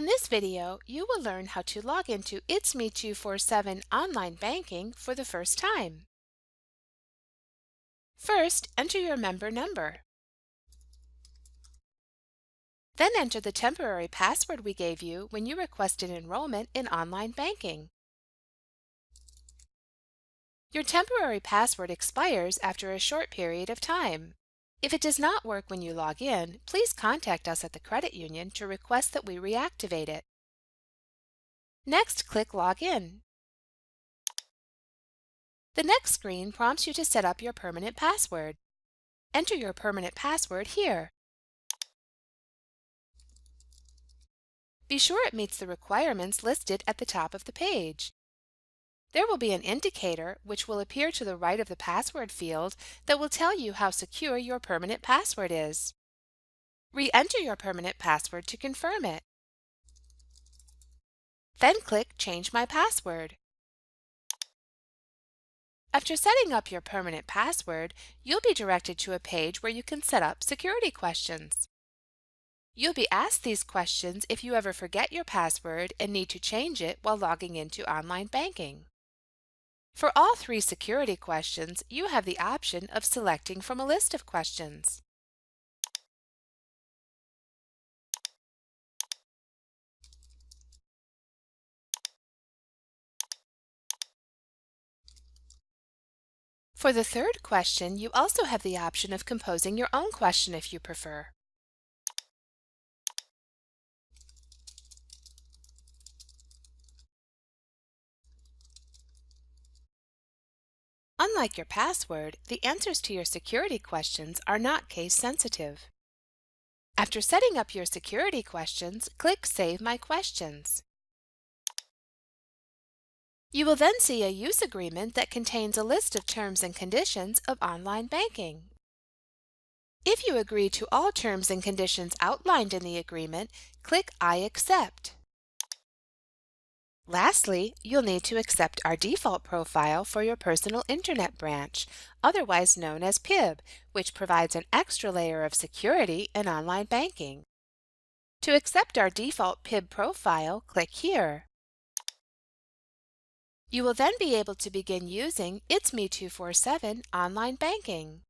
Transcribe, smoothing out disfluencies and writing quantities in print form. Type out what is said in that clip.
In this video, you will learn how to log into It's Me 247 online banking for the first time. First, enter your member number. Then enter the temporary password we gave you when you requested enrollment in online banking. Your temporary password expires after a short period of time. If it does not work when you log in, please contact us at the credit union to request that we reactivate it. Next, click Log In. The next screen prompts you to set up your permanent password. Enter your permanent password here. Be sure it meets the requirements listed at the top of the page. There will be an indicator which will appear to the right of the password field that will tell you how secure your permanent password is. Re-enter your permanent password to confirm it. Then click Change My Password. After setting up your permanent password, you'll be directed to a page where you can set up security questions. You'll be asked these questions if you ever forget your password and need to change it while logging into online banking. For all three security questions, you have the option of selecting from a list of questions. For the third question, you also have the option of composing your own question if you prefer. Unlike your password, the answers to your security questions are not case sensitive. After setting up your security questions, click Save My Questions. You will then see a use agreement that contains a list of terms and conditions of online banking. If you agree to all terms and conditions outlined in the agreement, click I accept. Lastly, you'll need to accept our default profile for your personal internet branch, otherwise known as PIB, which provides an extra layer of security in online banking. To accept our default PIB profile, click here. You will then be able to begin using It's Me 247 online banking.